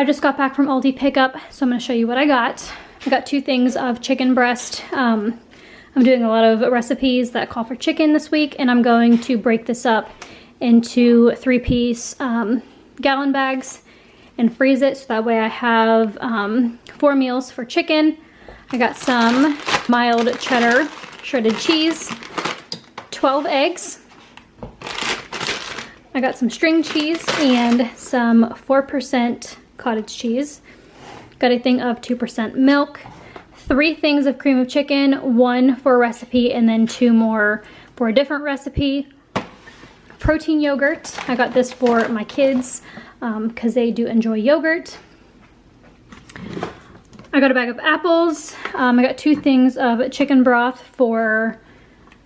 I just got back from Aldi pickup, so I'm gonna show you what I got. I got 2 things of chicken breast. I'm doing a lot of recipes that call for chicken this week, and I'm going to break this up into 3-piece gallon bags and freeze it, so that way I have 4 meals for chicken. I got some mild cheddar shredded cheese, 12 eggs. I got some string cheese and some 4% cottage cheese. Got a thing of 2% milk, 3 things of cream of chicken, 1 for a recipe and then 2 more for a different recipe. Protein yogurt, I got this for my kids because they do enjoy yogurt. I got a bag of apples. I got 2 things of chicken broth for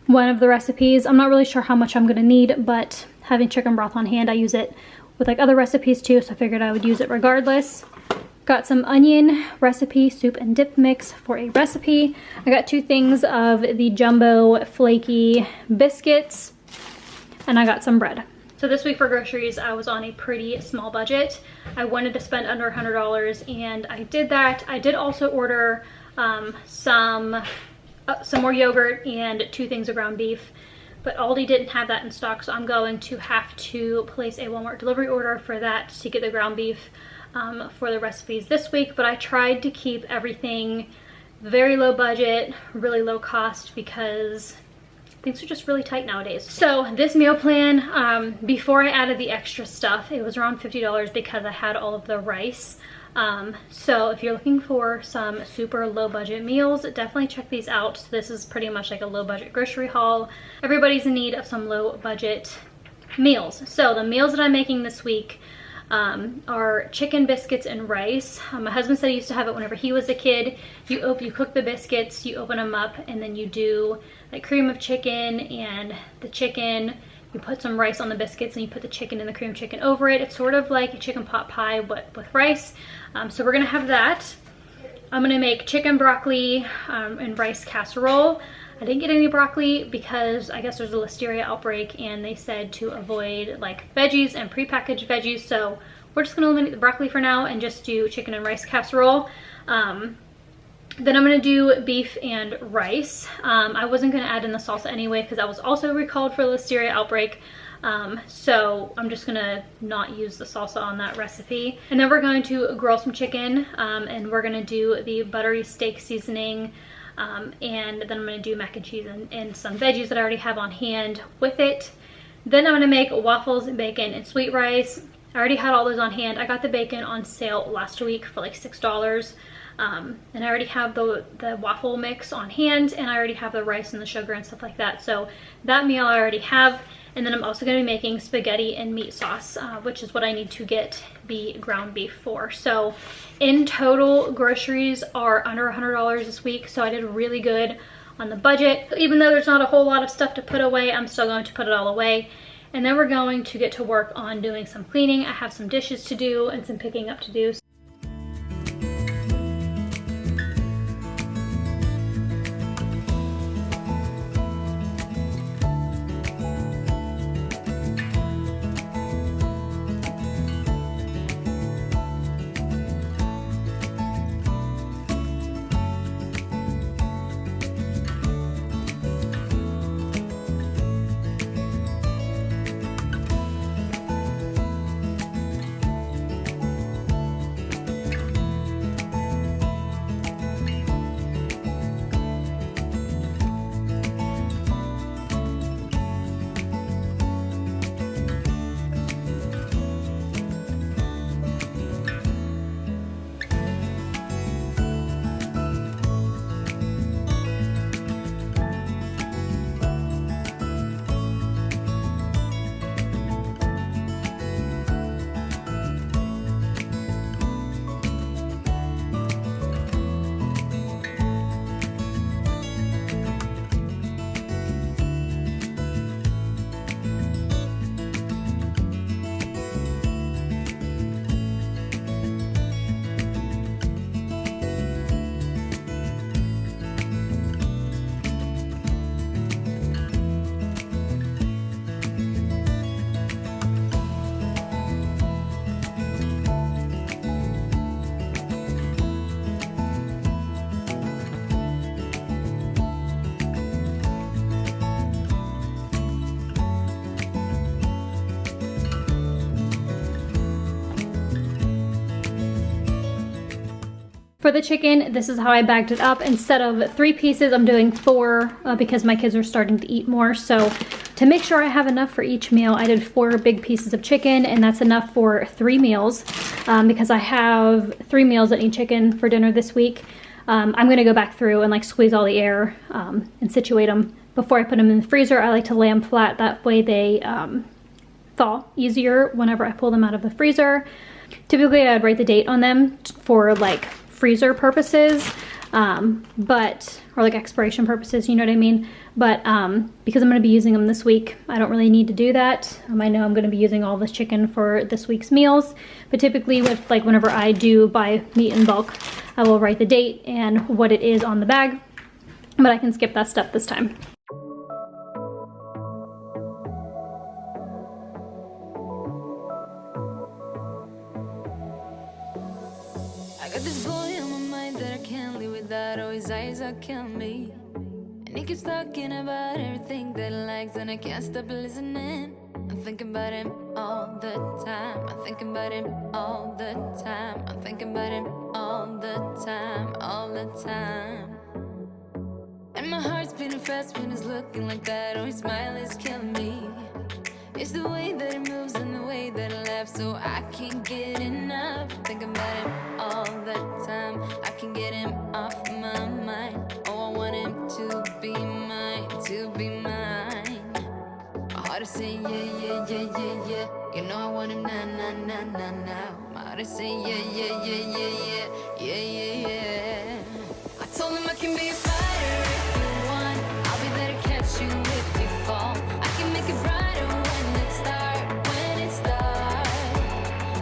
one of the recipes. I'm not really sure how much I'm gonna need, but having chicken broth on hand, I use it with like other recipes too, so I figured I would use it regardless. Got some onion recipe soup and dip mix for a recipe. I got 2 things of the jumbo flaky biscuits, and I got some bread. So this week for groceries, I was on a pretty small budget. I wanted to spend under $100 and I did that. I did also order some more yogurt and 2 things of ground beef, but Aldi didn't have that in stock, so I'm going to have to place a Walmart delivery order for that to get the ground beef for the recipes this week. But I tried to keep everything very low budget, really low cost, because things are just really tight nowadays. So this meal plan, before I added the extra stuff, it was around $50 because I had all of the rice. So if you're looking for some super low budget meals, definitely check these out. This is pretty much like a low budget grocery haul. Everybody's in need of some low budget meals. So the meals that I'm making this week are chicken biscuits and rice. My husband said he used to have it whenever he was a kid. You cook the biscuits, you open them up, and then you do like cream of chicken and the chicken. You put some rice on the biscuits and you put the chicken and the cream chicken over it. It's sort of like a chicken pot pie but with rice. So we're gonna have that. I'm gonna make chicken broccoli and rice casserole. I didn't get any broccoli because I guess there's a listeria outbreak and they said to avoid like veggies and prepackaged veggies. So we're just gonna eliminate the broccoli for now and just do chicken and rice casserole. Then I'm gonna do beef and rice. I wasn't gonna add in the salsa anyway because I was also recalled for the listeria outbreak. So I'm just gonna not use the salsa on that recipe. And then we're going to grill some chicken and we're gonna do the buttery steak seasoning. And then I'm gonna do mac and cheese and some veggies that I already have on hand with it. Then I'm gonna make waffles, bacon, and sweet rice. I already had all those on hand. I got the bacon on sale last week for like $6. And I already have the waffle mix on hand, and I already have the rice and the sugar and stuff like that. So that meal I already have. And then I'm also going to be making spaghetti and meat sauce, which is what I need to get the ground beef for. So in total, groceries are under $100 this week. So I did really good on the budget. Even though there's not a whole lot of stuff to put away, I'm still going to put it all away. And then we're going to get to work on doing some cleaning. I have some dishes to do and some picking up to do. For the chicken, this is how I bagged it up. Instead of 3 pieces, I'm doing 4 because my kids are starting to eat more. So to make sure I have enough for each meal, I did 4 big pieces of chicken, and that's enough for 3 meals because I have 3 meals that need chicken for dinner this week. I'm gonna go back through and like squeeze all the air and situate them before I put them in the freezer. I like to lay them flat, that way they thaw easier whenever I pull them out of the freezer. Typically I'd write the date on them for like freezer purposes, or like expiration purposes, you know what I mean? But because I'm gonna be using them this week, I don't really need to do that. I know I'm gonna be using all this chicken for this week's meals, but typically with like whenever I do buy meat in bulk, I will write the date and what it is on the bag, but I can skip that step this time. I got this boy on my mind that I can't live without. Oh, his eyes are killing me. And he keeps talking about everything that he likes, and I can't stop listening. I'm thinking about him all the time. I'm thinking about him all the time. I'm thinking about him all the time, all the time. And my heart's beating fast when he's looking like that. Oh, his smile is killing me. It's the way that he moves and the way that he laughs, so I can't get enough. Thinking about him all the time. I can't get him off my mind. Oh, I want him to be mine, to be mine. My heart is saying yeah, yeah, yeah, yeah, yeah. You know I want him now, now, now, now, now. My heart is saying yeah, yeah, yeah, yeah, yeah, yeah, yeah, yeah. I told him I can be a fighter if you want. I'll be there to catch you if you fall. I can make it brighter when it starts, when it starts.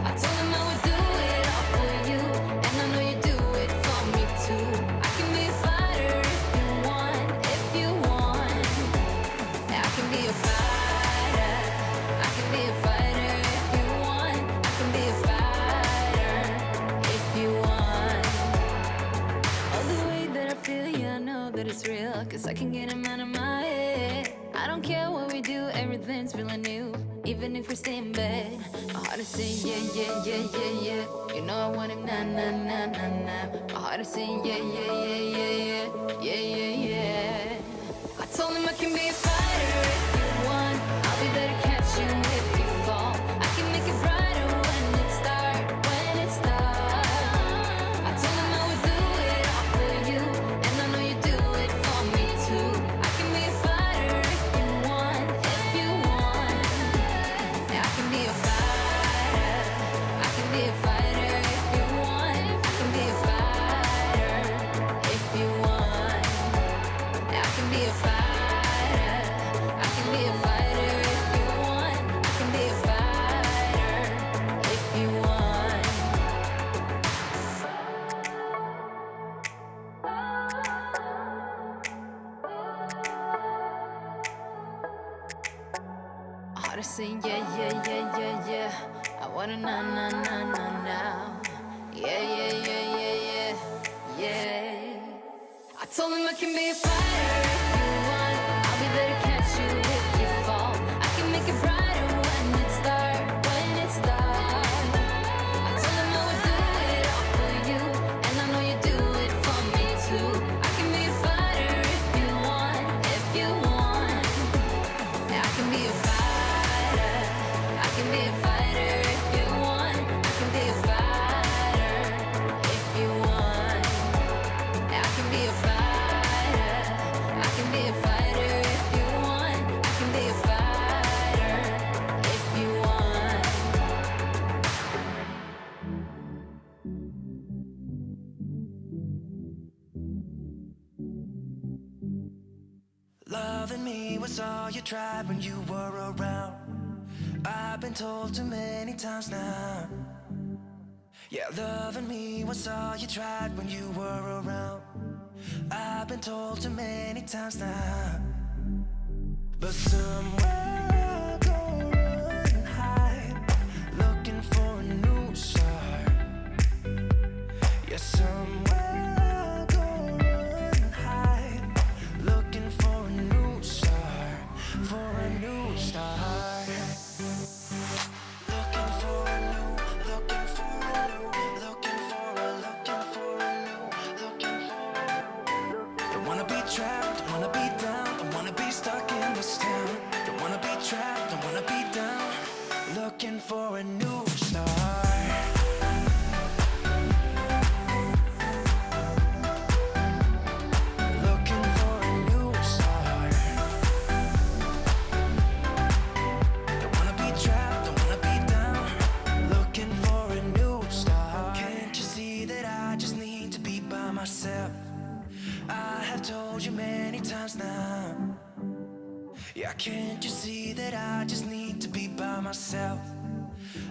I told him I would do it all for you, and I know you do it for me too. I can be a fighter if you want, if you want. I can be a fighter. I can be a fighter if you want. I can be a fighter if you want. Oh, the way that I feel, yeah, I know that it's real, 'cause I can get him out of my head. I don't care what we do, everything's feeling new, even if we stay in bed. My heart is saying yeah, yeah, yeah, yeah, yeah. You know I want him now, now, now, now, now. My heart is saying yeah, yeah, yeah, yeah, yeah, yeah, yeah, yeah. I told him I can be a fighter if you want. I'll be there to catch you if you fall. I can make it brighter when it starts, when it starts. I told him I would do it all for you, and I know you do it for me too. I can be a fighter if you want, if you want. Yeah, I can be a fighter. I can be a fighter if you want. I can be a fighter if you want. Yeah, I can be a fighter. I can be a fighter if you want. I can be a fighter if you want. My heart is saying yeah, yeah, yeah, yeah, yeah. I wanna now, now, now, now, now. Yeah, yeah, yeah, yeah, yeah, yeah. I told him I can be a fighter if you want. I'll be there to catch you if you fall. I can make it brighter when it starts, when it starts. I told him I would do it all for you, and I know you do it for me too. I can be a fighter if you want, if you want. Yeah, I can be a fighter. I can be a fighter if you want. I can be a fighter if you want. Yeah, I can be a fighter. I can be a fighter if you want. I can be a fighter if you want. Loving me was all you tried when you were around. I've been told too many times now. Yeah, loving me was all you tried when you were around. I've been told too many times now. But somewhere I'll go and hide, looking for a new start. Yeah, somewhere I'll go and hide, looking for a new start, for a new start. Looking for a new, looking for a new, looking for a new told you many times now. Yeah, can't you see that I just need to be by myself?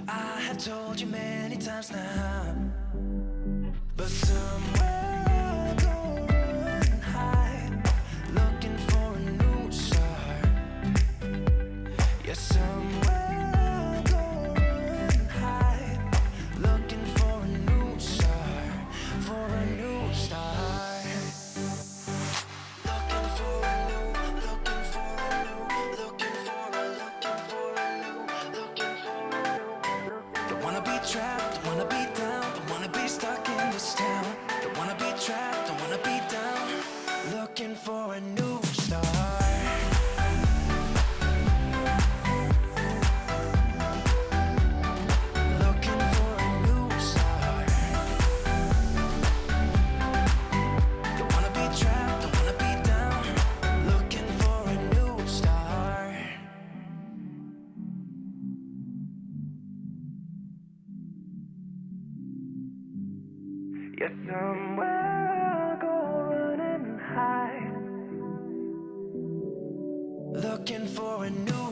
I have told you many times now. But somewhere I go and hide, looking for a new start. Yeah, somewhere I go and hide, looking for a new start, for a new start. Looking for a new, looking for a new, looking for a new, looking for a new. Don't wanna be trapped, don't wanna be down, don't wanna be stuck in this town. Don't wanna be trapped, don't wanna be down. Looking for a new start. Looking for a new start. Don't wanna be trapped, don't wanna be down. Looking for a new start. Yeah, somewhere I'll go run and hide, looking for a new